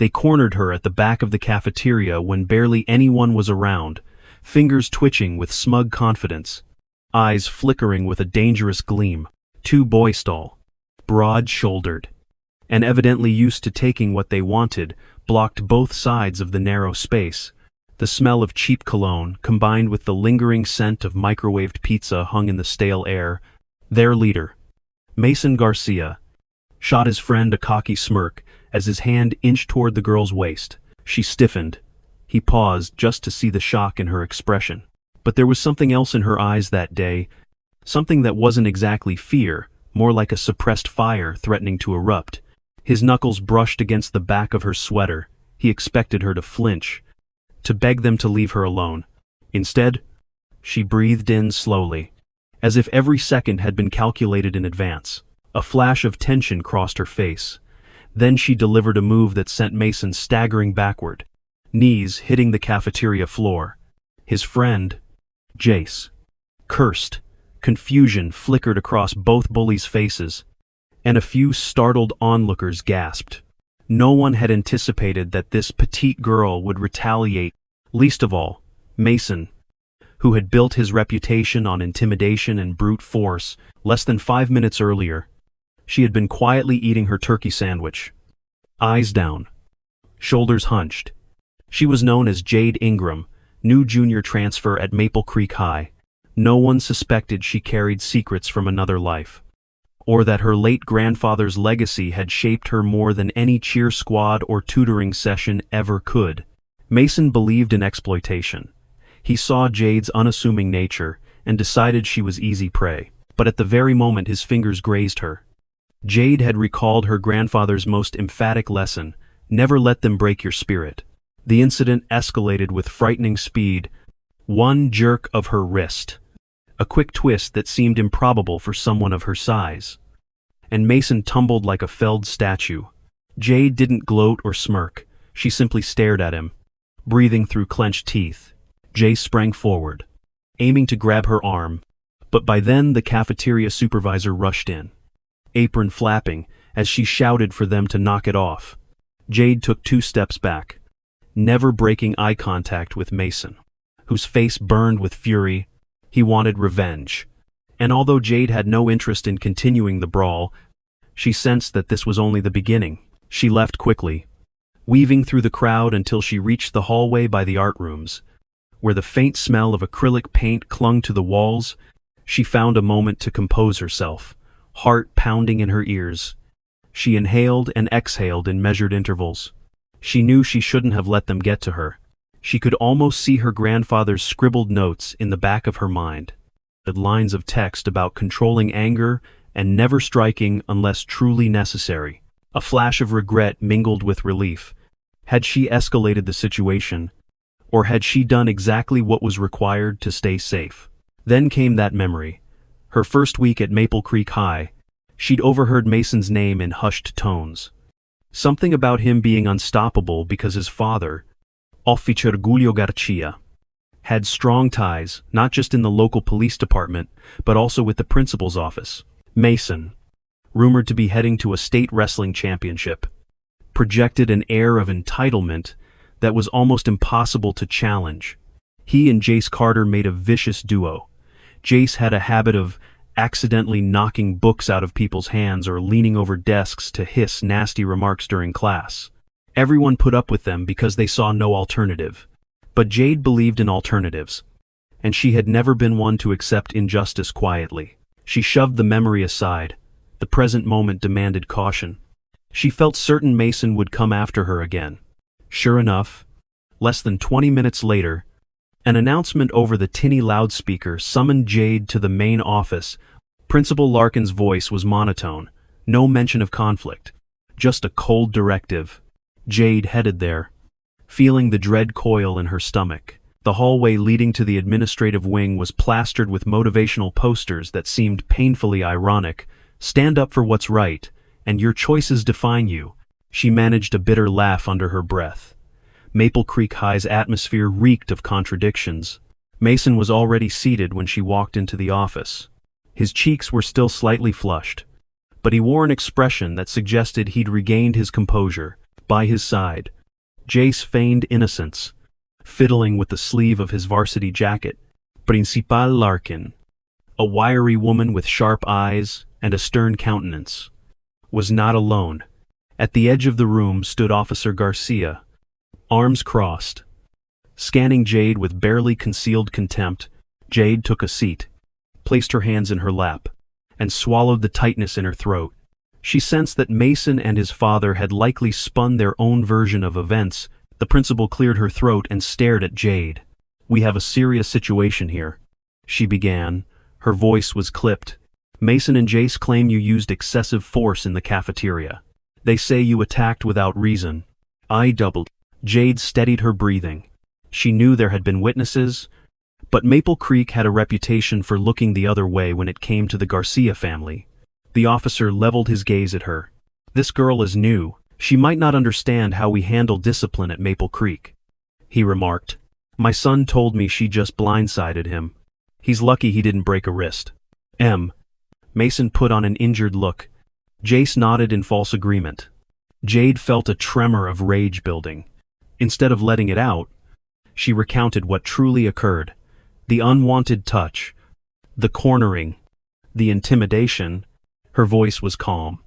They cornered her at the back of the cafeteria when barely anyone was around, fingers twitching with smug confidence, eyes flickering with a dangerous gleam. Two boys tall, broad-shouldered, and evidently used to taking what they wanted, blocked both sides of the narrow space. The smell of cheap cologne, combined with the lingering scent of microwaved pizza hung in the stale air. Their leader, Mason Garcia, shot his friend a cocky smirk as his hand inched toward the girl's waist. She stiffened. He paused just to see the shock in her expression. But there was something else in her eyes that day, something that wasn't exactly fear, more like a suppressed fire threatening to erupt. His knuckles brushed against the back of her sweater. He expected her to flinch, to beg them to leave her alone. Instead, she breathed in slowly, as if every second had been calculated in advance. A flash of tension crossed her face. Then she delivered a move that sent Mason staggering backward, knees hitting the cafeteria floor. His friend, Jace, cursed. Confusion flickered across both bullies' faces, and a few startled onlookers gasped. No one had anticipated that this petite girl would retaliate, least of all, Mason, who had built his reputation on intimidation and brute force. Less than 5 minutes earlier, she had been quietly eating her turkey sandwich, eyes down, shoulders hunched. She was known as Jade Ingram, new junior transfer at Maple Creek High. No one suspected she carried secrets from another life, or that her late grandfather's legacy had shaped her more than any cheer squad or tutoring session ever could. Mason believed in exploitation. He saw Jade's unassuming nature and decided she was easy prey. But at the very moment his fingers grazed her, Jade had recalled her grandfather's most emphatic lesson: never let them break your spirit. The incident escalated with frightening speed. One jerk of her wrist, a quick twist that seemed improbable for someone of her size, and Mason tumbled like a felled statue. Jade didn't gloat or smirk. She simply stared at him, breathing through clenched teeth. Jay sprang forward, aiming to grab her arm, but by then the cafeteria supervisor rushed in, apron flapping as she shouted for them to knock it off. Jade took 2 steps back, never breaking eye contact with Mason, whose face burned with fury. He wanted revenge. And although Jade had no interest in continuing the brawl, she sensed that this was only the beginning. She left quickly, weaving through the crowd until she reached the hallway by the art rooms, where the faint smell of acrylic paint clung to the walls. She found a moment to compose herself, heart pounding in her ears. She inhaled and exhaled in measured intervals. She knew she shouldn't have let them get to her. She could almost see her grandfather's scribbled notes in the back of her mind, the lines of text about controlling anger and never striking unless truly necessary. A flash of regret mingled with relief. Had she escalated the situation, or had she done exactly what was required to stay safe? Then came that memory. Her first week at Maple Creek High, she'd overheard Mason's name in hushed tones. Something about him being unstoppable because his father, Officer Julio Garcia, had strong ties not just in the local police department, but also with the principal's office. Mason, rumored to be heading to a state wrestling championship, projected an air of entitlement that was almost impossible to challenge. He and Jace Carter made a vicious duo. Jace had a habit of accidentally knocking books out of people's hands or leaning over desks to hiss nasty remarks during class. Everyone put up with them because they saw no alternative. But Jade believed in alternatives, and she had never been one to accept injustice quietly. She shoved the memory aside. The present moment demanded caution. She felt certain Mason would come after her again. Sure enough, less than 20 minutes later, an announcement over the tinny loudspeaker summoned Jade to the main office. Principal Larkin's voice was monotone, no mention of conflict, just a cold directive. Jade headed there, feeling the dread coil in her stomach. The hallway leading to the administrative wing was plastered with motivational posters that seemed painfully ironic. Stand up for what's right, and your choices define you. She managed a bitter laugh under her breath. Maple Creek High's atmosphere reeked of contradictions. Mason was already seated when she walked into the office. His cheeks were still slightly flushed, but he wore an expression that suggested he'd regained his composure. By his side, Jace feigned innocence, fiddling with the sleeve of his varsity jacket. Principal Larkin, a wiry woman with sharp eyes and a stern countenance, was not alone. At the edge of the room stood Officer Garcia, arms crossed. Scanning Jade with barely concealed contempt, Jade took a seat, placed her hands in her lap, and swallowed the tightness in her throat. She sensed that Mason and his father had likely spun their own version of events. The principal cleared her throat and stared at Jade. "We have a serious situation here," she began. Her voice was clipped. "Mason and Jace claim you used excessive force in the cafeteria. They say you attacked without reason." I doubled. Jade steadied her breathing. She knew there had been witnesses, but Maple Creek had a reputation for looking the other way when it came to the Garcia family. The officer leveled his gaze at her. "This girl is new. She might not understand how we handle discipline at Maple Creek," he remarked. "My son told me she just blindsided him. He's lucky he didn't break a wrist." Mason put on an injured look. Jace nodded in false agreement. Jade felt a tremor of rage building. Instead of letting it out, she recounted what truly occurred. The unwanted touch, the cornering, the intimidation. Her voice was calm,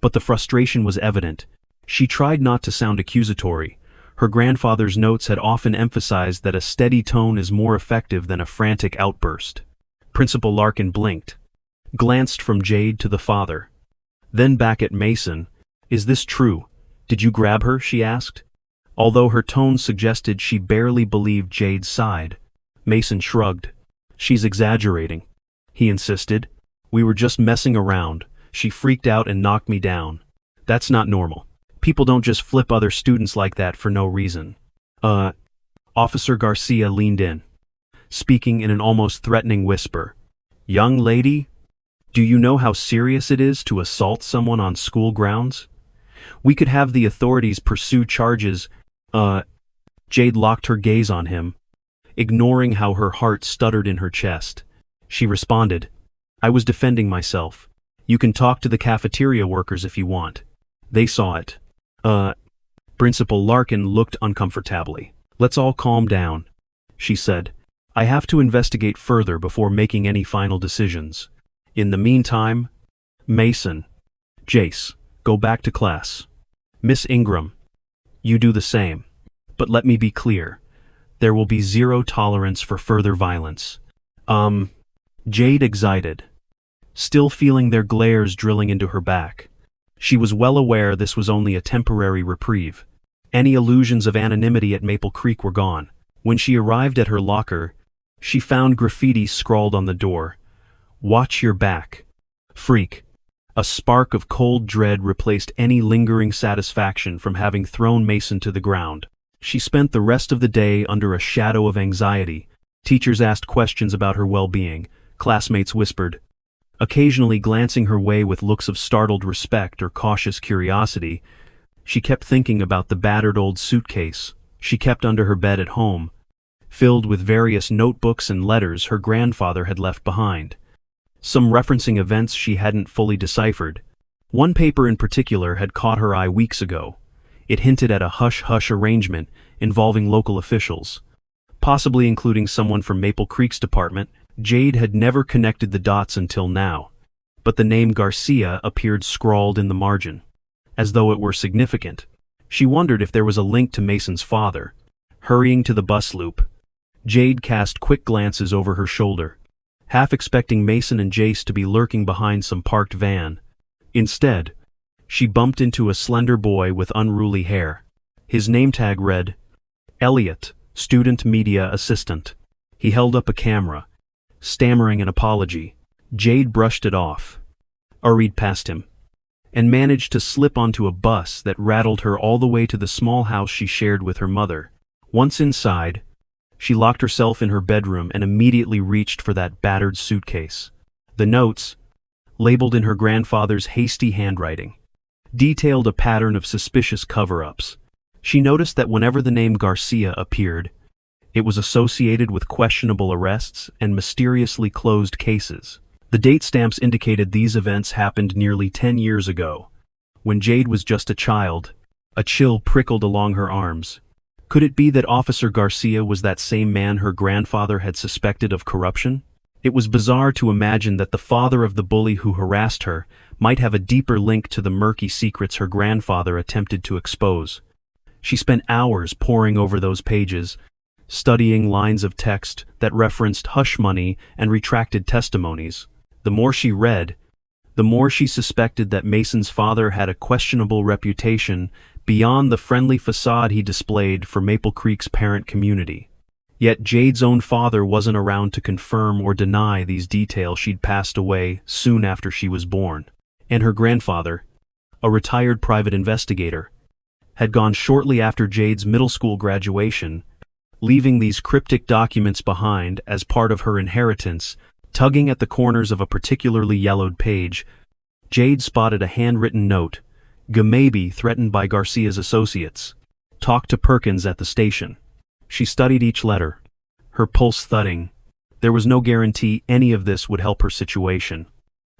but the frustration was evident. She tried not to sound accusatory. Her grandfather's notes had often emphasized that a steady tone is more effective than a frantic outburst. Principal Larkin blinked, glanced from Jade to the father, then back at Mason. "Is this true? Did you grab her?" she asked. Although her tone suggested she barely believed Jade's side, Mason shrugged. "She's exaggerating," he insisted. "We were just messing around. She freaked out and knocked me down. That's not normal. People don't just flip other students like that for no reason." Officer Garcia leaned in, speaking in an almost threatening whisper. "Young lady, do you know how serious it is to assault someone on school grounds? We could have the authorities pursue charges." Jade locked her gaze on him, ignoring how her heart stuttered in her chest. She responded, "I was defending myself. You can talk to the cafeteria workers if you want. They saw it." Principal Larkin looked uncomfortably. "Let's all calm down," she said. "I have to investigate further before making any final decisions. In the meantime, Mason, Jace, go back to class. Miss Ingram, you do the same. But let me be clear. There will be zero tolerance for further violence." Jade excited, still feeling their glares drilling into her back. She was well aware this was only a temporary reprieve. Any illusions of anonymity at Maple Creek were gone. When she arrived at her locker, she found graffiti scrawled on the door. "Watch your back, freak." A spark of cold dread replaced any lingering satisfaction from having thrown Mason to the ground. She spent the rest of the day under a shadow of anxiety. Teachers asked questions about her well-being. Classmates whispered, occasionally glancing her way with looks of startled respect or cautious curiosity. She kept thinking about the battered old suitcase she kept under her bed at home, filled with various notebooks and letters her grandfather had left behind, some referencing events she hadn't fully deciphered. One paper in particular had caught her eye weeks ago. It hinted at a hush-hush arrangement involving local officials, possibly including someone from Maple Creek's department. Jade had never connected the dots until now, but the name Garcia appeared scrawled in the margin, as though it were significant. She wondered if there was a link to Mason's father. Hurrying to the bus loop, Jade cast quick glances over her shoulder, half expecting Mason and Jace to be lurking behind some parked van. Instead, she bumped into a slender boy with unruly hair. His name tag read, Elliot, Student Media Assistant. He held up a camera, stammering an apology. Jade brushed it off, hurried past him, and managed to slip onto a bus that rattled her all the way to the small house she shared with her mother. Once inside, she locked herself in her bedroom and immediately reached for that battered suitcase. The notes, labeled in her grandfather's hasty handwriting, detailed a pattern of suspicious cover-ups. She noticed that whenever the name Garcia appeared, it was associated with questionable arrests and mysteriously closed cases. The date stamps indicated these events happened nearly 10 years ago, when Jade was just a child, A chill prickled along her arms. Could it be that Officer Garcia was that same man her grandfather had suspected of corruption? It was bizarre to imagine that the father of the bully who harassed her might have a deeper link to the murky secrets her grandfather attempted to expose. She spent hours poring over those pages, studying lines of text that referenced hush money and retracted testimonies. The more she read, the more she suspected that Mason's father had a questionable reputation beyond the friendly facade he displayed for Maple Creek's parent community. Yet Jade's own father wasn't around to confirm or deny these details. She'd passed away soon after she was born. And her grandfather, a retired private investigator, had gone shortly after Jade's middle school graduation, leaving these cryptic documents behind as part of her inheritance. Tugging at the corners of a particularly yellowed page, Jade spotted a handwritten note. Maybe threatened by Garcia's associates. Talk to Perkins at the station. She studied each letter, her pulse thudding. There was no guarantee any of this would help her situation.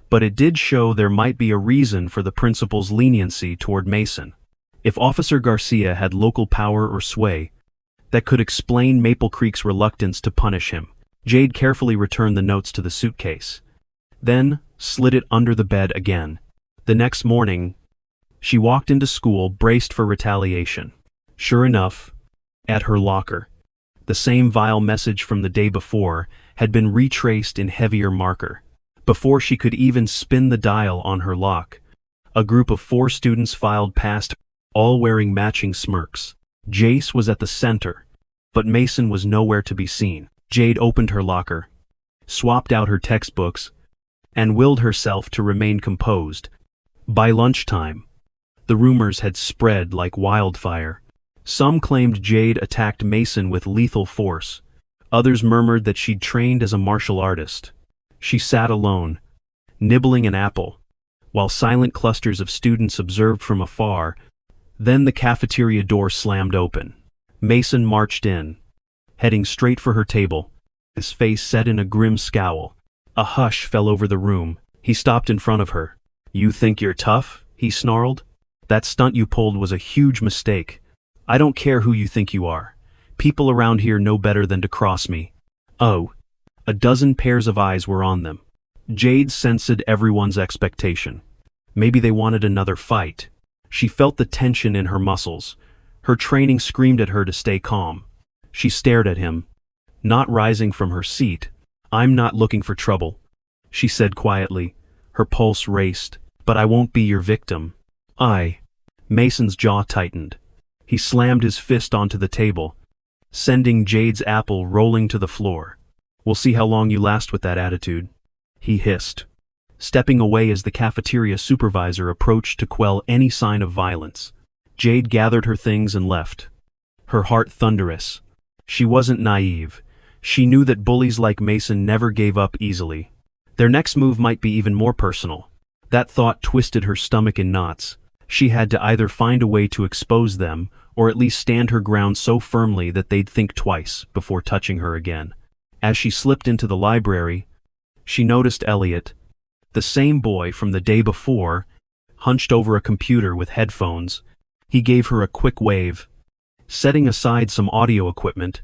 But it did show there might be a reason for the principal's leniency toward Mason. If Officer Garcia had local power or sway, that could explain Maple Creek's reluctance to punish him. Jade carefully returned the notes to the suitcase, then slid it under the bed again. The next morning, she walked into school braced for retaliation. Sure enough, at her locker, the same vile message from the day before had been retraced in heavier marker. Before she could even spin the dial on her lock, a group of 4 students filed past, all wearing matching smirks. Jace was at the center, but Mason was nowhere to be seen. Jade opened her locker, swapped out her textbooks, and willed herself to remain composed. By lunchtime, the rumors had spread like wildfire. Some claimed Jade attacked Mason with lethal force. Others murmured that she'd trained as a martial artist. She sat alone, nibbling an apple, while silent clusters of students observed from afar. Then the cafeteria door slammed open. Mason marched in, heading straight for her table, his face set in a grim scowl. A hush fell over the room. He stopped in front of her. "You think you're tough?" he snarled. "That stunt you pulled was a huge mistake. I don't care who you think you are. People around here know better than to cross me." Oh, a dozen pairs of eyes were on them. Jade sensed everyone's expectation. Maybe they wanted another fight. She felt the tension in her muscles. Her training screamed at her to stay calm. She stared at him, not rising from her seat. "I'm not looking for trouble," she said quietly. Her pulse raced. "But I won't be your victim." Mason's jaw tightened. He slammed his fist onto the table, sending Jade's apple rolling to the floor. "We'll see how long you last with that attitude," he hissed, stepping away as the cafeteria supervisor approached to quell any sign of violence. Jade gathered her things and left, her heart thunderous. She wasn't naive. She knew that bullies like Mason never gave up easily. Their next move might be even more personal. That thought twisted her stomach in knots. She had to either find a way to expose them, or at least stand her ground so firmly that they'd think twice before touching her again. As she slipped into the library, she noticed Elliot, the same boy from the day before, hunched over a computer with headphones. He gave her a quick wave. Setting aside some audio equipment,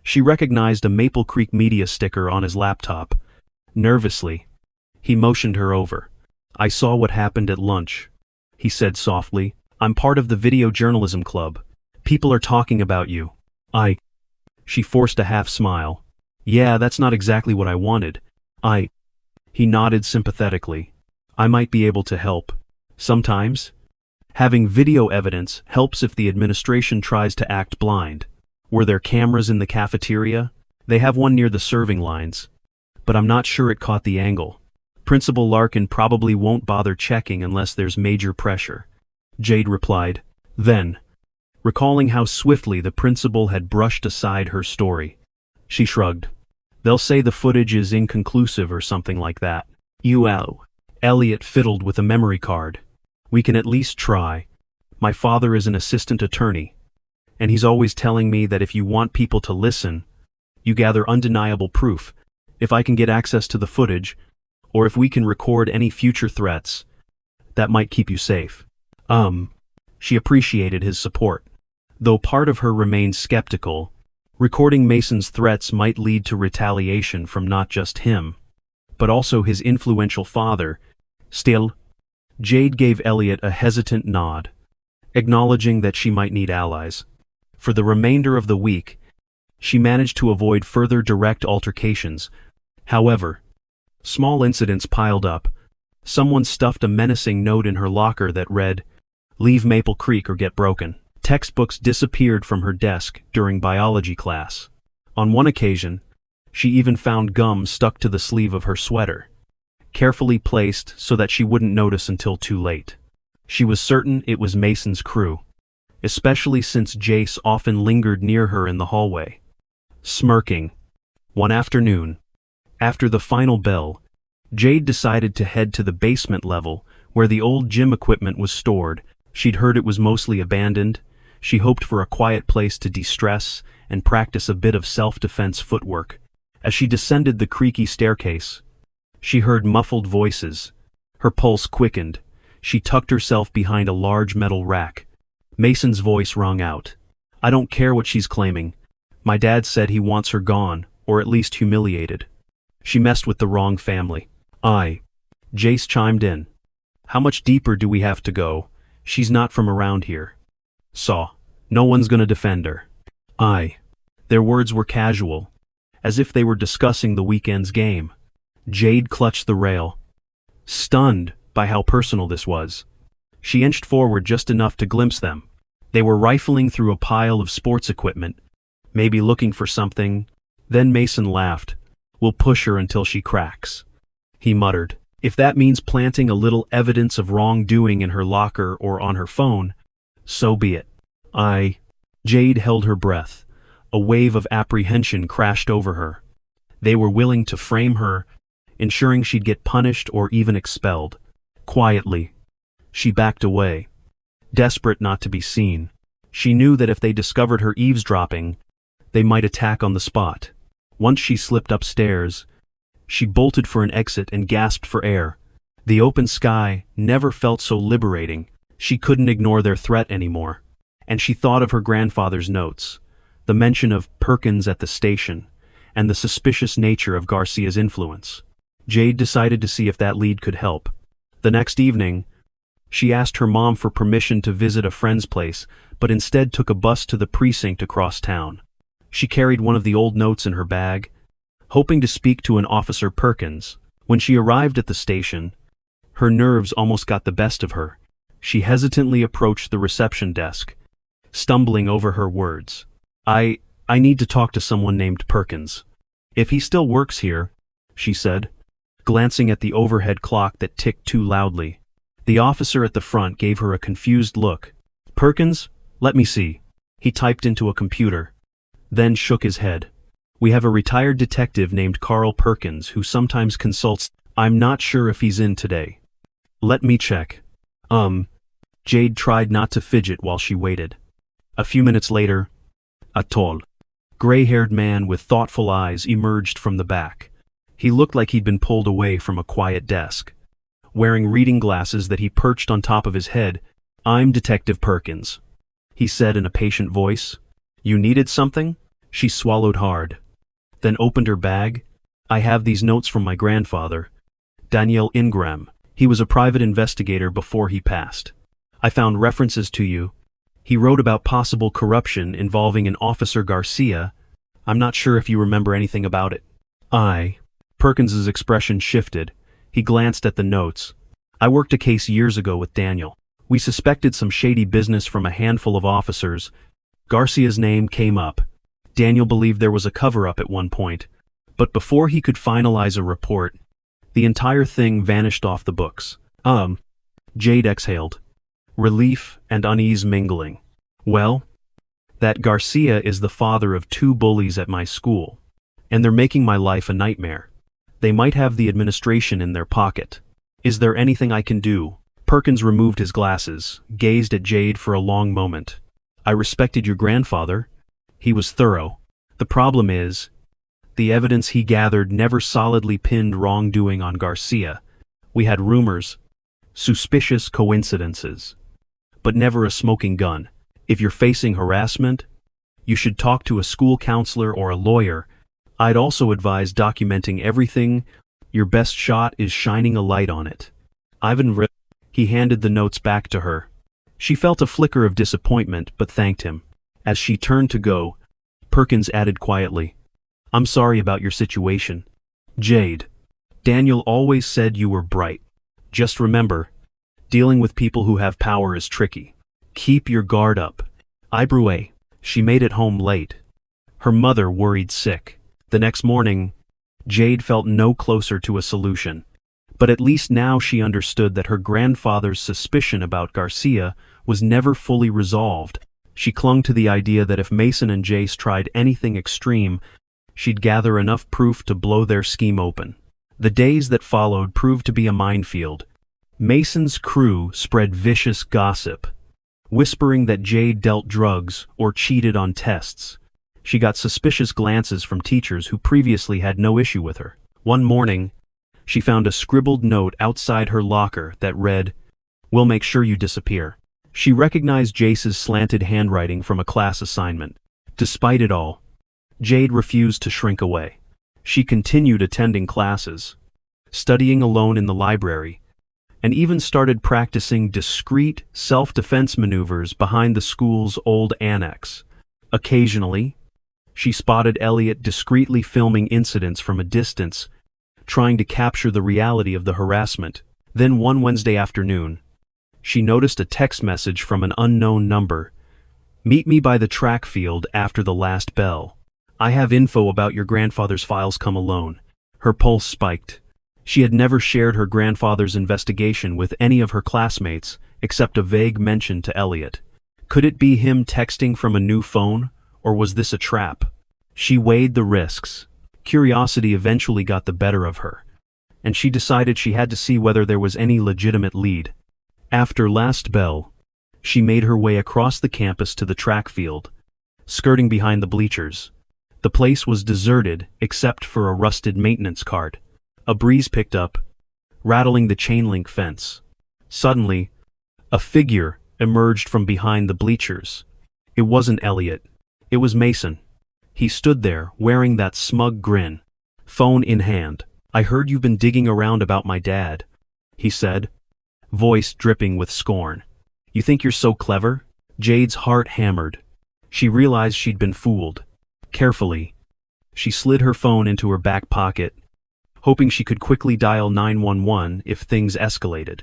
she recognized a Maple Creek media sticker on his laptop. Nervously, he motioned her over. "I saw what happened at lunch," he said softly. "I'm part of the video journalism club. People are talking about you." She forced a half smile. "Yeah, that's not exactly what I wanted." He nodded sympathetically. "I might be able to help. Sometimes. Having video evidence helps if the administration tries to act blind. Were there cameras in the cafeteria? They have one near the serving lines. But I'm not sure it caught the angle. Principal Larkin probably won't bother checking unless there's major pressure," Jade replied. Then, recalling how swiftly the principal had brushed aside her story, she shrugged. "They'll say the footage is inconclusive or something like that." Elliot fiddled with a memory card. "We can at least try. My father is an assistant attorney, and he's always telling me that if you want people to listen, you gather undeniable proof. If I can get access to the footage, or if we can record any future threats, that might keep you safe." She appreciated his support. Though part of her remained skeptical, recording Mason's threats might lead to retaliation from not just him, but also his influential father. Still, Jade gave Elliot a hesitant nod, acknowledging that she might need allies. For the remainder of the week, she managed to avoid further direct altercations. However, small incidents piled up. Someone stuffed a menacing note in her locker that read, "Leave Maple Creek or get broken." Textbooks disappeared from her desk during biology class. On one occasion, she even found gum stuck to the sleeve of her sweater, carefully placed so that she wouldn't notice until too late. She was certain it was Mason's crew, especially since Jace often lingered near her in the hallway. Smirking. One afternoon, after the final bell, Jade decided to head to the basement level where the old gym equipment was stored. She'd heard it was mostly abandoned. She hoped for a quiet place to de-stress and practice a bit of self-defense footwork. As she descended the creaky staircase, she heard muffled voices. Her pulse quickened. She tucked herself behind a large metal rack. Mason's voice rung out. "I don't care what she's claiming. My dad said he wants her gone, or at least humiliated. She messed with the wrong family." Jace chimed in. "How much deeper do we have to go? She's not from around here." No one's gonna defend her." Their words were casual, as if they were discussing the weekend's game. Jade clutched the rail, stunned by how personal this was. She inched forward just enough to glimpse them. They were rifling through a pile of sports equipment, maybe looking for something. Then Mason laughed. "We'll push her until she cracks," he muttered. "If that means planting a little evidence of wrongdoing in her locker or on her phone, so be it." Jade held her breath. A wave of apprehension crashed over her. They were willing to frame her, ensuring she'd get punished or even expelled. Quietly, she backed away, desperate not to be seen. She knew that if they discovered her eavesdropping, they might attack on the spot. Once she slipped upstairs, she bolted for an exit and gasped for air. The open sky never felt so liberating. She couldn't ignore their threat anymore. And she thought of her grandfather's notes, the mention of Perkins at the station, and the suspicious nature of Garcia's influence. Jade decided to see if that lead could help. The next evening, she asked her mom for permission to visit a friend's place, but instead took a bus to the precinct across town. She carried one of the old notes in her bag, hoping to speak to an Officer Perkins. When she arrived at the station, her nerves almost got the best of her. She hesitantly approached the reception desk, stumbling over her words. I need to talk to someone named Perkins. If he still works here," she said, glancing at the overhead clock that ticked too loudly. The officer at the front gave her a confused look. "Perkins? Let me see." He typed into a computer, then shook his head. "We have a retired detective named Carl Perkins who sometimes consults. I'm not sure if he's in today. Let me check." Jade tried not to fidget while she waited. A few minutes later, a tall, gray-haired man with thoughtful eyes emerged from the back. He looked like he'd been pulled away from a quiet desk, wearing reading glasses that he perched on top of his head. "I'm Detective Perkins," he said in a patient voice. "You needed something?" She swallowed hard, then opened her bag. "I have these notes from my grandfather, Daniel Ingram. He was a private investigator before he passed. I found references to you. He wrote about possible corruption involving an Officer Garcia. I'm not sure if you remember anything about it." Perkins's expression shifted. He glanced at the notes. "I worked a case years ago with Daniel. We suspected some shady business from a handful of officers. Garcia's name came up. Daniel believed there was a cover-up at one point, but before he could finalize a report, the entire thing vanished off the books." Jade exhaled, relief and unease mingling. "Well, that Garcia is the father of 2 bullies at my school, and they're making my life a nightmare. They might have the administration in their pocket. Is there anything I can do?" Perkins removed his glasses, gazed at Jade for a long moment. "I respected your grandfather. He was thorough. The problem is, the evidence he gathered never solidly pinned wrongdoing on Garcia. We had rumors, suspicious coincidences. but never a smoking gun. If you're facing harassment, you should talk to a school counselor or a lawyer. I'd also advise documenting everything. Your best shot is shining a light on it. He handed the notes back to her. She felt a flicker of disappointment but thanked him. As she turned to go, Perkins added quietly, "I'm sorry about your situation. Jade. Daniel always said you were bright. Just remember, dealing with people who have power is tricky. Keep your guard up." Ibrué. She made it home late. Her mother worried sick. The next morning, Jade felt no closer to a solution. But at least now she understood that her grandfather's suspicion about Garcia was never fully resolved. She clung to the idea that if Mason and Jace tried anything extreme, she'd gather enough proof to blow their scheme open. The days that followed proved to be a minefield. Mason's crew spread vicious gossip, whispering that Jade dealt drugs or cheated on tests. She got suspicious glances from teachers who previously had no issue with her. One morning, she found a scribbled note outside her locker that read, "We'll make sure you disappear." She recognized Jace's slanted handwriting from a class assignment. Despite it all, Jade refused to shrink away. She continued attending classes, studying alone in the library, and even started practicing discreet self-defense maneuvers behind the school's old annex. Occasionally, she spotted Elliot discreetly filming incidents from a distance, trying to capture the reality of the harassment. Then one Wednesday afternoon, she noticed a text message from an unknown number. "Meet me by the track field after the last bell. I have info about your grandfather's files, come alone." Her pulse spiked. She had never shared her grandfather's investigation with any of her classmates, except a vague mention to Elliot. Could it be him texting from a new phone, or was this a trap? She weighed the risks. Curiosity eventually got the better of her, and she decided she had to see whether there was any legitimate lead. After last bell, she made her way across the campus to the track field, skirting behind the bleachers. The place was deserted except for a rusted maintenance cart. A breeze picked up, rattling the chain-link fence. Suddenly, a figure emerged from behind the bleachers. It wasn't Elliot. It was Mason. He stood there, wearing that smug grin, phone in hand. "I heard you've been digging around about my dad," he said, voice dripping with scorn. "You think you're so clever?" Jade's heart hammered. She realized she'd been fooled. Carefully, she slid her phone into her back pocket, hoping she could quickly dial 911 if things escalated.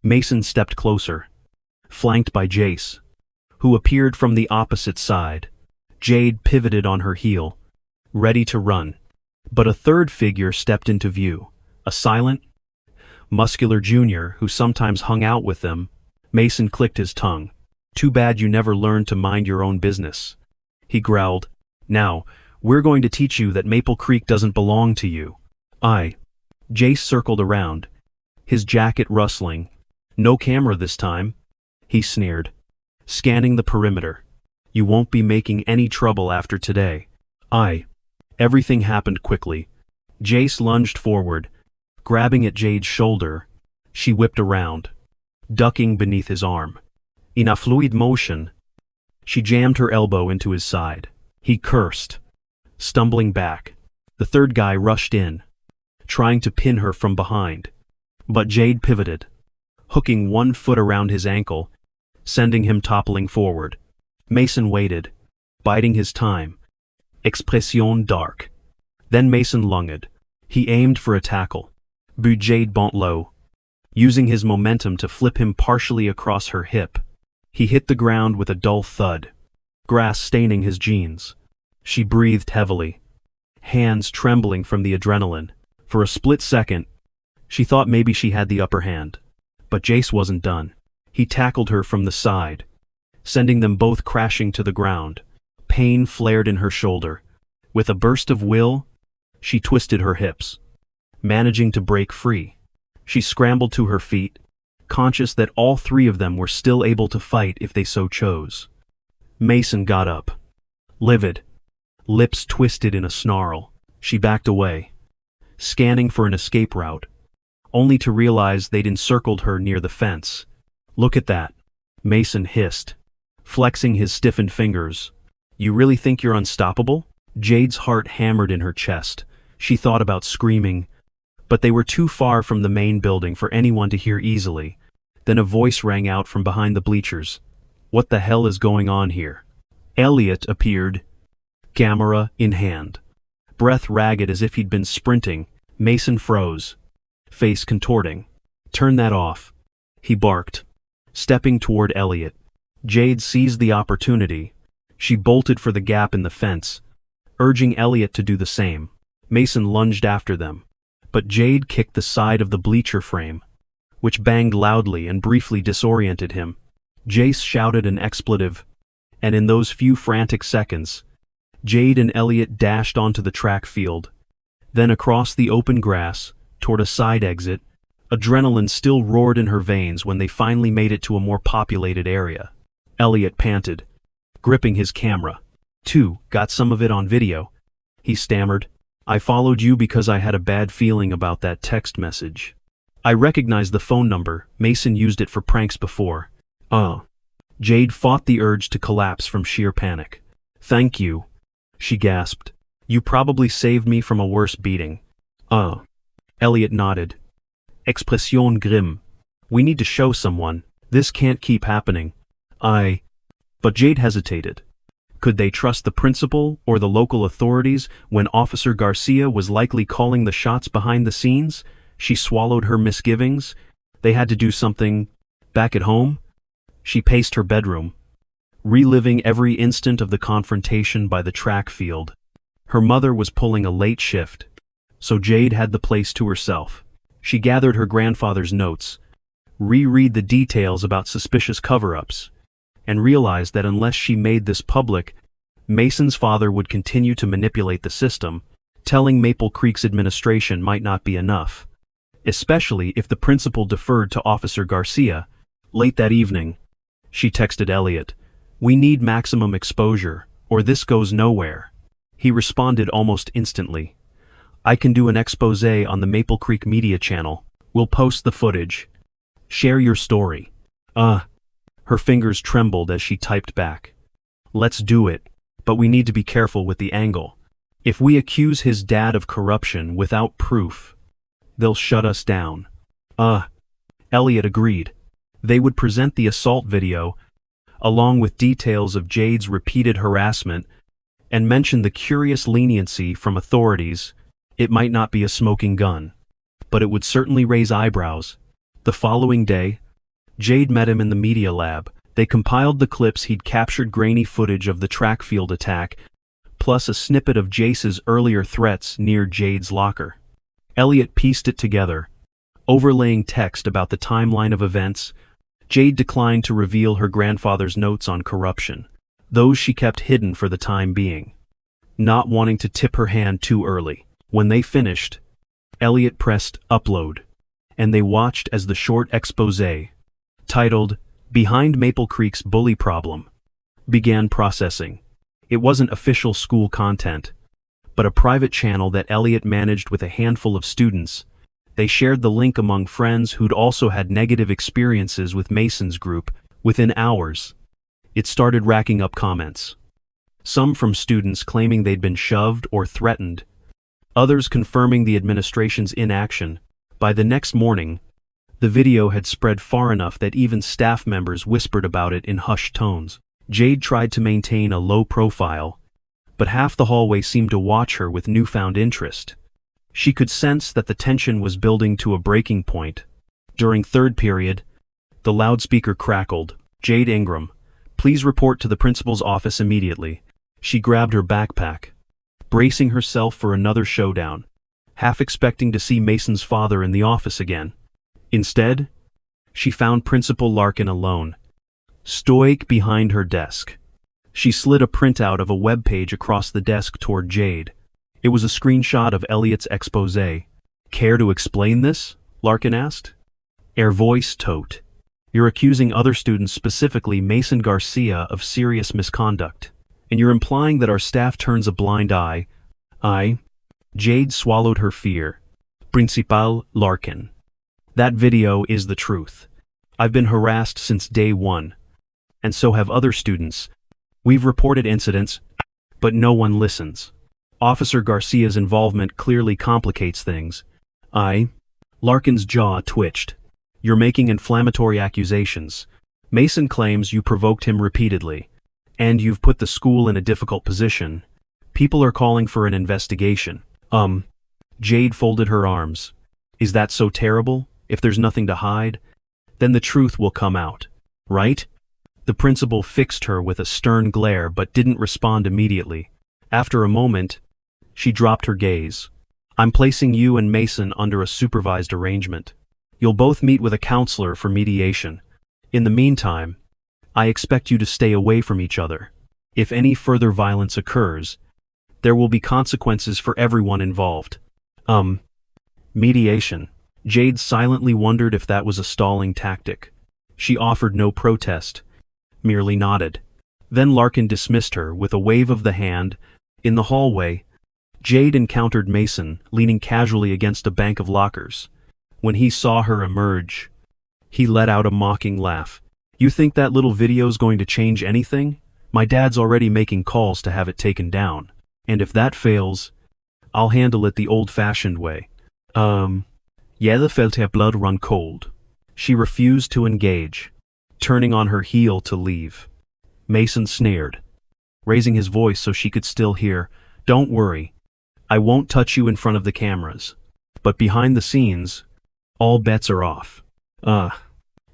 Mason stepped closer, flanked by Jace, who appeared from the opposite side. Jade pivoted on her heel, ready to run. But a third figure stepped into view, a silent, muscular junior who sometimes hung out with them. Mason clicked his tongue. "Too bad you never learned to mind your own business," he growled. "Now, we're going to teach you that Maple Creek doesn't belong to you." Jace circled around, his jacket rustling. "No camera this time," he sneered, scanning the perimeter. "You won't be making any trouble after today." Everything happened quickly. Jace lunged forward, grabbing at Jade's shoulder. She whipped around, ducking beneath his arm. In a fluid motion, she jammed her elbow into his side. He cursed, stumbling back. The third guy rushed in, trying to pin her from behind. But Jade pivoted, hooking one foot around his ankle, sending him toppling forward. Mason waited, biding his time. Expression dark. Then Mason lunged. He aimed for a tackle. But Jade bent low, using his momentum to flip him partially across her hip. He hit the ground with a dull thud, grass staining his jeans. She breathed heavily, hands trembling from the adrenaline. For a split second, she thought maybe she had the upper hand. But Jace wasn't done. He tackled her from the side, sending them both crashing to the ground. Pain flared in her shoulder. With a burst of will, she twisted her hips, managing to break free. She scrambled to her feet, conscious that all three of them were still able to fight if they so chose. Mason got up, livid, lips twisted in a snarl. She backed away, scanning for an escape route, only to realize they'd encircled her near the fence. "Look at that," Mason hissed, flexing his stiffened fingers. You really think you're unstoppable? Jade's heart hammered in her chest. She thought about screaming, but they were too far from the main building for anyone to hear easily. Then a voice rang out from behind the bleachers. What the hell is going on here? Elliot appeared, camera in hand. Breath ragged as if he'd been sprinting, Mason froze, face contorting. Turn that off, he barked, stepping toward Elliot. Jade seized the opportunity. She bolted for the gap in the fence, urging Elliot to do the same. Mason lunged after them, but Jade kicked the side of the bleacher frame, which banged loudly and briefly disoriented him. Jace shouted an expletive, and in those few frantic seconds, Jade and Elliot dashed onto the track field, then across the open grass, toward a side exit. Adrenaline still roared in her veins when they finally made it to a more populated area. Elliot panted, gripping his camera. Got some of it on video, he stammered. I followed you because I had a bad feeling about that text message. I recognized the phone number. Mason used it for pranks before. Jade fought the urge to collapse from sheer panic. Thank you, she gasped. You probably saved me from a worse beating. Elliot nodded. Expression grim. We need to show someone. This can't keep happening. But Jade hesitated. Could they trust the principal or the local authorities when Officer Garcia was likely calling the shots behind the scenes? She swallowed her misgivings. They had to do something back at home. She paced her bedroom, reliving every instant of the confrontation by the track field. Her mother was pulling a late shift, so Jade had the place to herself. She gathered her grandfather's notes, reread the details about suspicious cover-ups, and realized that unless she made this public, Mason's father would continue to manipulate the system. Telling Maple Creek's administration might not be enough, especially if the principal deferred to Officer Garcia. Late that evening, she texted Elliot, "We need maximum exposure, or this goes nowhere." He responded almost instantly. "I can do an expose on the Maple Creek media channel. We'll post the footage. Share your story." Her fingers trembled as she typed back. "Let's do it, but we need to be careful with the angle. If we accuse his dad of corruption without proof, they'll shut us down." Elliot agreed. They would present the assault video, along with details of Jade's repeated harassment, and mention the curious leniency from authorities. It might not be a smoking gun, but it would certainly raise eyebrows. The following day, Jade met him in the media lab. They compiled the clips he'd captured, grainy footage of the track field attack, plus a snippet of Jace's earlier threats near Jade's locker. Elliot pieced it together, overlaying text about the timeline of events. Jade declined to reveal her grandfather's notes on corruption. Those she kept hidden for the time being, not wanting to tip her hand too early. When they finished, Elliot pressed upload, and they watched as the short expose, titled "Behind Maple Creek's Bully Problem," began processing. It wasn't official school content, but a private channel that Elliot managed with a handful of students. They shared the link among friends who'd also had negative experiences with Mason's group. Within hours, it started racking up comments. Some from students claiming they'd been shoved or threatened, others confirming the administration's inaction. By the next morning, the video had spread far enough that even staff members whispered about it in hushed tones. Jade tried to maintain a low profile, but half the hallway seemed to watch her with newfound interest. She could sense that the tension was building to a breaking point. During third period, the loudspeaker crackled. "Jade Ingram, please report to the principal's office immediately." She grabbed her backpack, bracing herself for another showdown, half expecting to see Mason's father in the office again. Instead, she found Principal Larkin alone, stoic behind her desk. She slid a printout of a web page across the desk toward Jade. It was a screenshot of Elliot's expose. "Care to explain this?" Larkin asked. Her voice taut. "You're accusing other students, specifically Mason Garcia, of serious misconduct, and you're implying that our staff turns a blind eye." Jade swallowed her fear. "Principal Larkin, that video is the truth. I've been harassed since day one. and so have other students. We've reported incidents, but no one listens. Officer Garcia's involvement clearly complicates things. Larkin's jaw twitched. You're making inflammatory accusations. Mason claims you provoked him repeatedly, and you've put the school in a difficult position. People are calling for an investigation. Jade folded her arms. Is that so terrible? If there's nothing to hide, then the truth will come out, right? The principal fixed her with a stern glare but didn't respond immediately. After a moment, she dropped her gaze. I'm placing you and Mason under a supervised arrangement. You'll both meet with a counselor for mediation. In the meantime, I expect you to stay away from each other. If any further violence occurs, there will be consequences for everyone involved. Mediation. Jade silently wondered if that was a stalling tactic. She offered no protest, merely nodded. Then Larkin dismissed her with a wave of the hand. In the hallway, Jade encountered Mason leaning casually against a bank of lockers. When he saw her emerge, he let out a mocking laugh. You think that little video's going to change anything? My dad's already making calls to have it taken down. And if that fails, I'll handle it the old-fashioned way. Yella felt her blood run cold. She refused to engage, turning on her heel to leave. Mason sneered, raising his voice so she could still hear, Don't worry, I won't touch you in front of the cameras. But behind the scenes, all bets are off.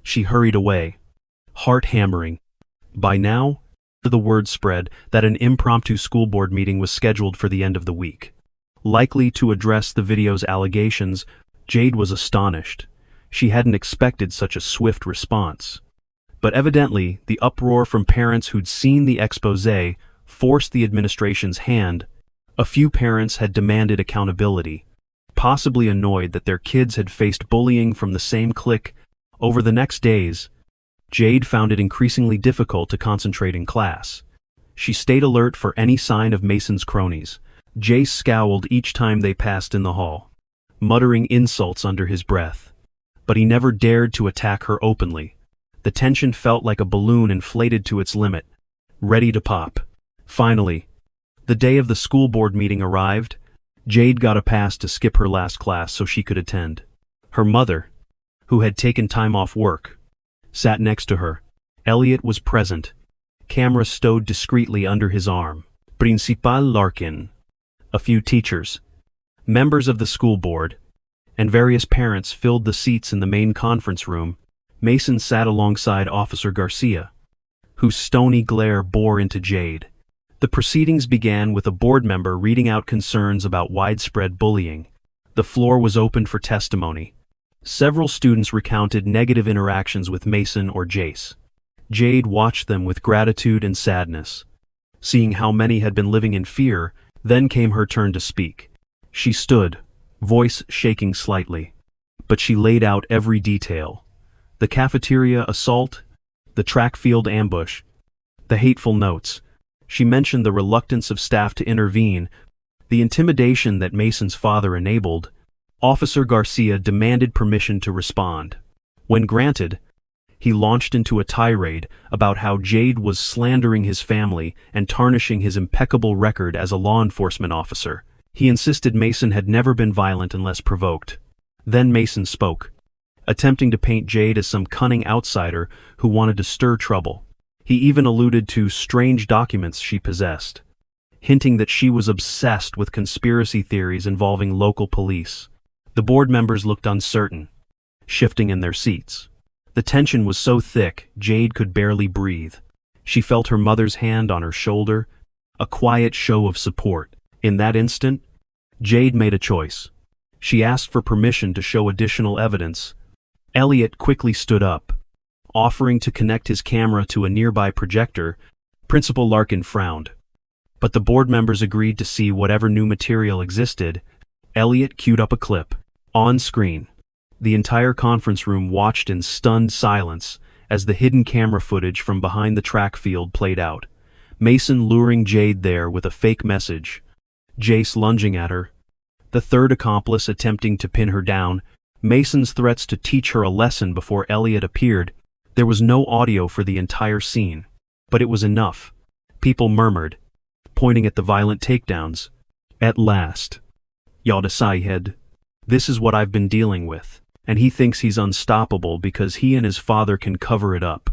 She hurried away, heart hammering. By now, the word spread that an impromptu school board meeting was scheduled for the end of the week. Likely to address the video's allegations, Jade was astonished. She hadn't expected such a swift response. But evidently, the uproar from parents who'd seen the exposé forced the administration's hand. A few parents had demanded accountability, possibly annoyed that their kids had faced bullying from the same clique. Over the next days, Jade found it increasingly difficult to concentrate in class. She stayed alert for any sign of Mason's cronies. Jace scowled each time they passed in the hall, muttering insults under his breath. But he never dared to attack her openly. The tension felt like a balloon inflated to its limit, ready to pop. Finally, the day of the school board meeting arrived. Jade got a pass to skip her last class so she could attend. Her mother, who had taken time off work, sat next to her. Elliot was present, camera stowed discreetly under his arm. Principal Larkin, a few teachers, members of the school board, and various parents filled the seats in the main conference room. Mason sat alongside Officer Garcia, whose stony glare bore into Jade. The proceedings began with a board member reading out concerns about widespread bullying. The floor was opened for testimony. Several students recounted negative interactions with Mason or Jace. Jade watched them with gratitude and sadness. Seeing how many had been living in fear, then came her turn to speak. She stood, voice shaking slightly, but she laid out every detail. The cafeteria assault, the track field ambush, the hateful notes. She mentioned the reluctance of staff to intervene, the intimidation that Mason's father enabled. Officer Garcia demanded permission to respond. When granted, he launched into a tirade about how Jade was slandering his family and tarnishing his impeccable record as a law enforcement officer. He insisted Mason had never been violent unless provoked. Then Mason spoke, attempting to paint Jade as some cunning outsider who wanted to stir trouble. He even alluded to strange documents she possessed, hinting that she was obsessed with conspiracy theories involving local police. The board members looked uncertain, shifting in their seats. The tension was so thick, Jade could barely breathe. She felt her mother's hand on her shoulder, a quiet show of support. In that instant, Jade made a choice. She asked for permission to show additional evidence. Elliot quickly stood up, offering to connect his camera to a nearby projector. Principal Larkin frowned, but the board members agreed to see whatever new material existed. Elliot queued up a clip. On screen, the entire conference room watched in stunned silence as the hidden camera footage from behind the track field played out. Mason luring Jade there with a fake message, Jace lunging at her, the third accomplice attempting to pin her down, Mason's threats to teach her a lesson before Elliot appeared. There was no audio for the entire scene, but it was enough. People murmured, pointing at the violent takedowns. At last. Yada Sayhed. This is what I've been dealing with, and he thinks he's unstoppable because he and his father can cover it up.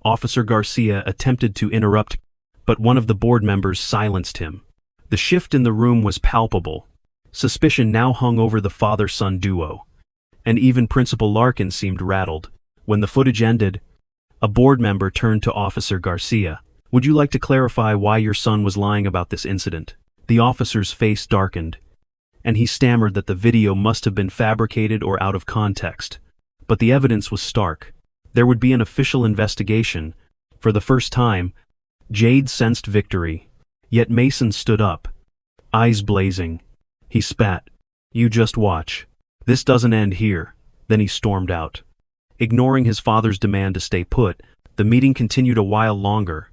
Officer Garcia attempted to interrupt, but one of the board members silenced him. The shift in the room was palpable. Suspicion now hung over the father-son duo, and even Principal Larkin seemed rattled. When the footage ended, a board member turned to Officer Garcia. Would you like to clarify why your son was lying about this incident? The officer's face darkened, and he stammered that the video must have been fabricated or out of context. But the evidence was stark. There would be an official investigation. For the first time, Jade sensed victory. Yet Mason stood up, eyes blazing. He spat. You just watch. This doesn't end here. Then he stormed out. Ignoring his father's demand to stay put, the meeting continued a while longer.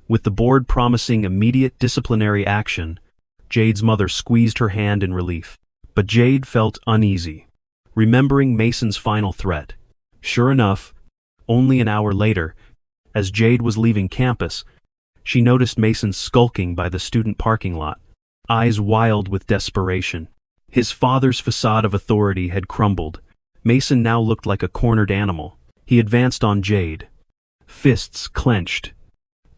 With the board promising immediate disciplinary action, Jade's mother squeezed her hand in relief. But Jade felt uneasy, remembering Mason's final threat. Sure enough, only an hour later, as Jade was leaving campus, she noticed Mason skulking by the student parking lot, eyes wild with desperation. His father's facade of authority had crumbled. Mason now looked like a cornered animal. He advanced on Jade, fists clenched.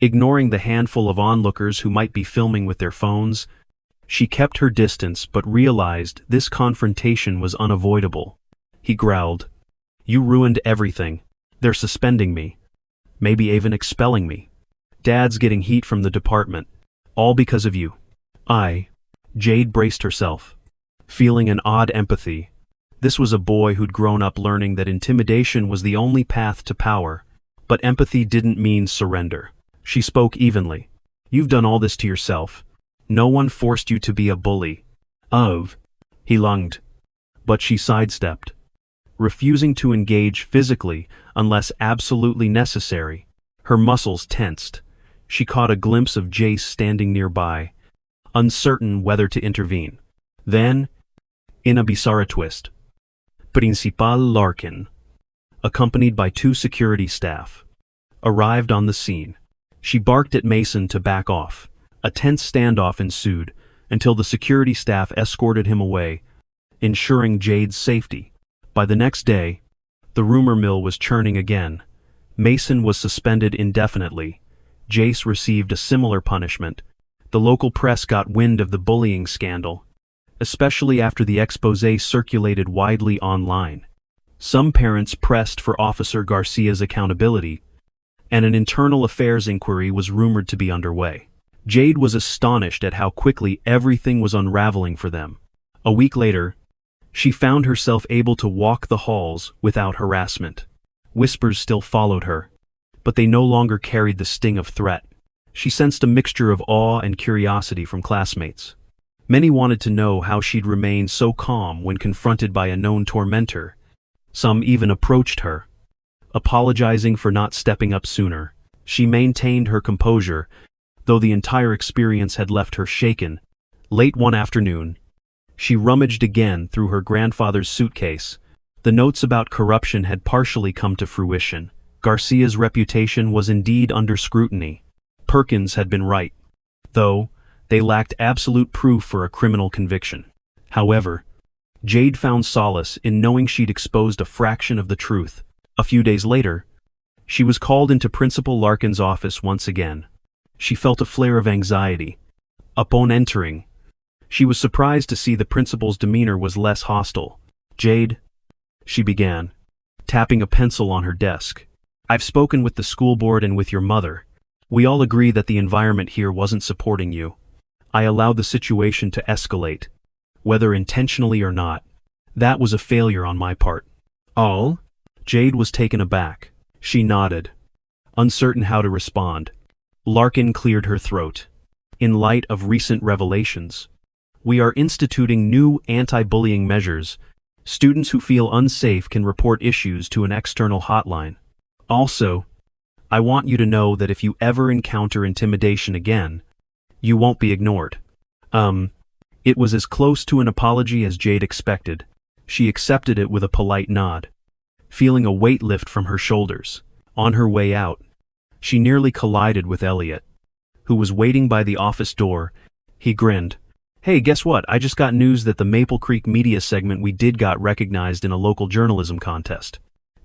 Ignoring the handful of onlookers who might be filming with their phones, she kept her distance but realized this confrontation was unavoidable. He growled, You ruined everything. They're suspending me. Maybe even expelling me. Dad's getting heat from the department. All because of you. Jade braced herself, feeling an odd empathy. This was a boy who'd grown up learning that intimidation was the only path to power. But empathy didn't mean surrender. She spoke evenly. You've done all this to yourself. No one forced you to be a bully. He lunged. But she sidestepped, refusing to engage physically unless absolutely necessary. Her muscles tensed. She caught a glimpse of Jace standing nearby, uncertain whether to intervene. Then, in a bizarre twist, Principal Larkin, accompanied by 2 security staff, arrived on the scene. She barked at Mason to back off. A tense standoff ensued until the security staff escorted him away, ensuring Jade's safety. By the next day, the rumor mill was churning again. Mason was suspended indefinitely. Jace received a similar punishment. The local press got wind of the bullying scandal, especially after the exposé circulated widely online. Some parents pressed for Officer Garcia's accountability, and an internal affairs inquiry was rumored to be underway. Jade was astonished at how quickly everything was unraveling for them. A week later, she found herself able to walk the halls without harassment. Whispers still followed her, but they no longer carried the sting of threat. She sensed a mixture of awe and curiosity from classmates. Many wanted to know how she'd remain so calm when confronted by a known tormentor. Some even approached her, apologizing for not stepping up sooner. She maintained her composure, though the entire experience had left her shaken. Late one afternoon, she rummaged again through her grandfather's suitcase. The notes about corruption had partially come to fruition. Garcia's reputation was indeed under scrutiny. Perkins had been right, though they lacked absolute proof for a criminal conviction. However, Jade found solace in knowing she'd exposed a fraction of the truth. A few days later, she was called into Principal Larkin's office once again. She felt a flare of anxiety. Upon entering, she was surprised to see the principal's demeanor was less hostile. Jade, she began, tapping a pencil on her desk. I've spoken with the school board and with your mother. We all agree that the environment here wasn't supporting you. I allowed the situation to escalate, whether intentionally or not. That was a failure on my part. All? Jade was taken aback. She nodded, uncertain how to respond. Larkin cleared her throat. In light of recent revelations, we are instituting new anti-bullying measures. Students who feel unsafe can report issues to an external hotline. Also, I want you to know that if you ever encounter intimidation again, you won't be ignored. It was as close to an apology as Jade expected. She accepted it with a polite nod. feeling a weight lift from her shoulders. On her way out, she nearly collided with Elliot, who was waiting by the office door. He grinned. "Hey, guess what? I just got news that the Maple Creek media segment we did got recognized in a local journalism contest.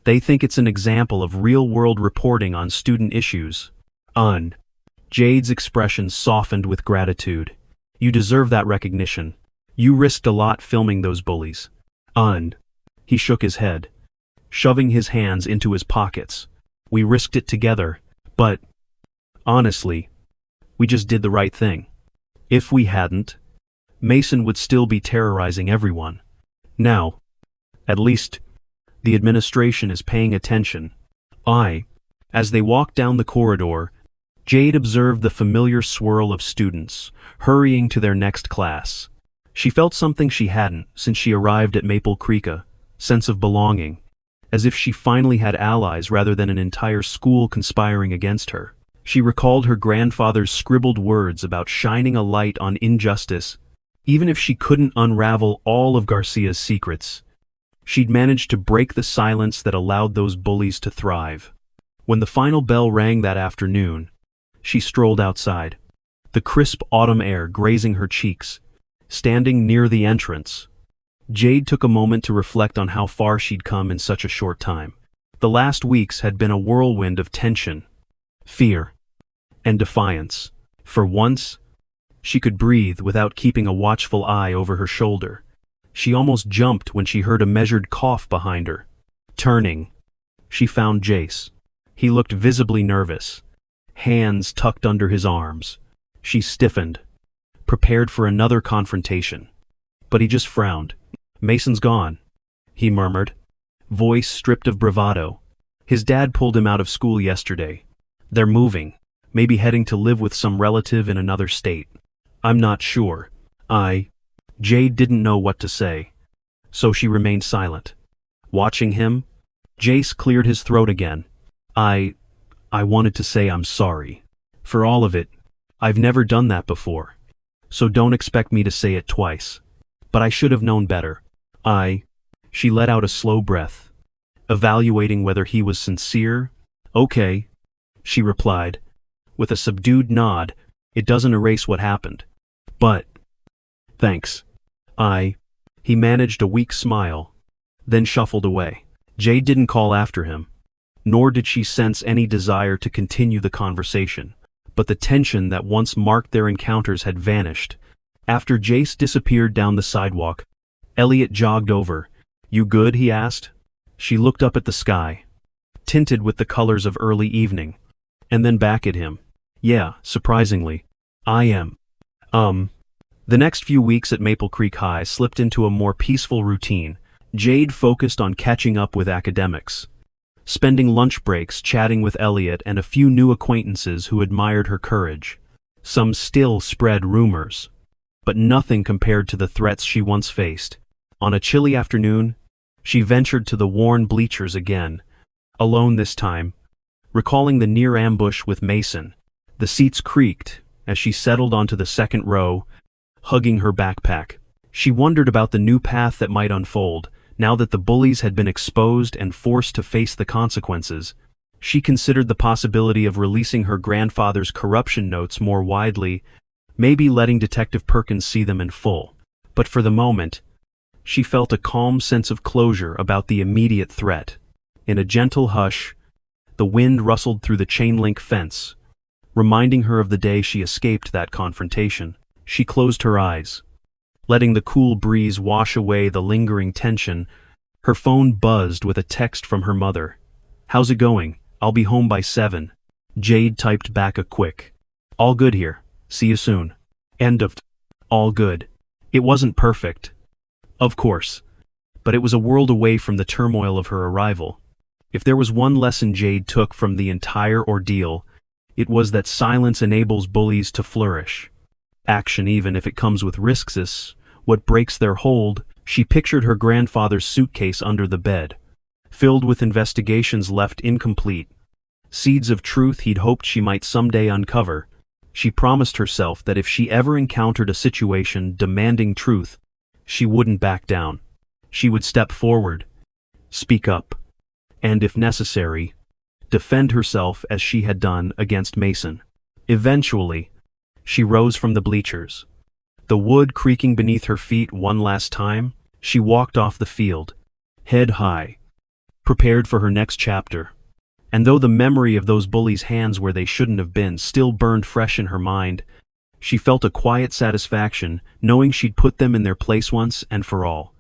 They think it's an example of real-world reporting on student issues." Jade's expression softened with gratitude. "You deserve that recognition. You risked a lot filming those bullies." He shook his head, shoving his hands into his pockets. "We risked it together, but honestly, we just did the right thing. If we hadn't, Mason would still be terrorizing everyone. Now, at least, the administration is paying attention." As they walked down the corridor, Jade observed the familiar swirl of students, hurrying to their next class. She felt something she hadn't since she arrived at Maple Creek, a sense of belonging, as if she finally had allies rather than an entire school conspiring against her. She recalled her grandfather's scribbled words about shining a light on injustice. Even if she couldn't unravel all of Garcia's secrets, she'd managed to break the silence that allowed those bullies to thrive. When the final bell rang that afternoon, she strolled outside, the crisp autumn air grazing her cheeks. Standing near the entrance, Jade took a moment to reflect on how far she'd come in such a short time. The last weeks had been a whirlwind of tension, fear, and defiance. For once, she could breathe without keeping a watchful eye over her shoulder. She almost jumped when she heard a measured cough behind her. Turning, she found Jace. He looked visibly nervous, hands tucked under his arms. She stiffened, prepared for another confrontation. But he just frowned. "Mason's gone," he murmured, voice stripped of bravado. "His dad pulled him out of school yesterday. They're moving, maybe heading to live with some relative in another state. I'm not sure." Jade didn't know what to say, so she remained silent. Watching him, Jace cleared his throat again. I wanted to say I'm sorry. For all of it. I've never done that before. So don't expect me to say it twice. But I should have known better." She let out a slow breath, evaluating whether he was sincere. "Okay," she replied, with a subdued nod. "It doesn't erase what happened. But, thanks." He managed a weak smile, then shuffled away. Jade didn't call after him, nor did she sense any desire to continue the conversation. But the tension that once marked their encounters had vanished. After Jace disappeared down the sidewalk, Elliot jogged over. "You good?" he asked. She looked up at the sky, tinted with the colors of early evening, and then back at him. "Yeah, surprisingly. I am." The next few weeks at Maple Creek High slipped into a more peaceful routine. Jade focused on catching up with academics, spending lunch breaks chatting with Elliot and a few new acquaintances who admired her courage. Some still spread rumors, but nothing compared to the threats she once faced. On a chilly afternoon, she ventured to the worn bleachers again, alone this time, recalling the near ambush with Mason. The seats creaked as she settled onto the second row, hugging her backpack. She wondered about the new path that might unfold. Now that the bullies had been exposed and forced to face the consequences, she considered the possibility of releasing her grandfather's corruption notes more widely, maybe letting Detective Perkins see them in full. But for the moment, she felt a calm sense of closure about the immediate threat. In a gentle hush, the wind rustled through the chain-link fence, reminding her of the day she escaped that confrontation. She closed her eyes, letting the cool breeze wash away the lingering tension. Her phone buzzed with a text from her mother. "How's it going? I'll be home by 7. Jade typed back a quick, "All good here. See you soon." End of. All good. It wasn't perfect, of course, but it was a world away from the turmoil of her arrival. If there was one lesson Jade took from the entire ordeal, it was that silence enables bullies to flourish. Action, even if it comes with risks, is what breaks their hold. She pictured her grandfather's suitcase under the bed, filled with investigations left incomplete, seeds of truth he'd hoped she might someday uncover. She promised herself that if she ever encountered a situation demanding truth, she wouldn't back down. She would step forward, speak up, and if necessary, defend herself as she had done against Mason. Eventually, she rose from the bleachers. The wood creaking beneath her feet one last time, she walked off the field, head high, prepared for her next chapter. And though the memory of those bullies' hands where they shouldn't have been still burned fresh in her mind, she felt a quiet satisfaction knowing she'd put them in their place once and for all.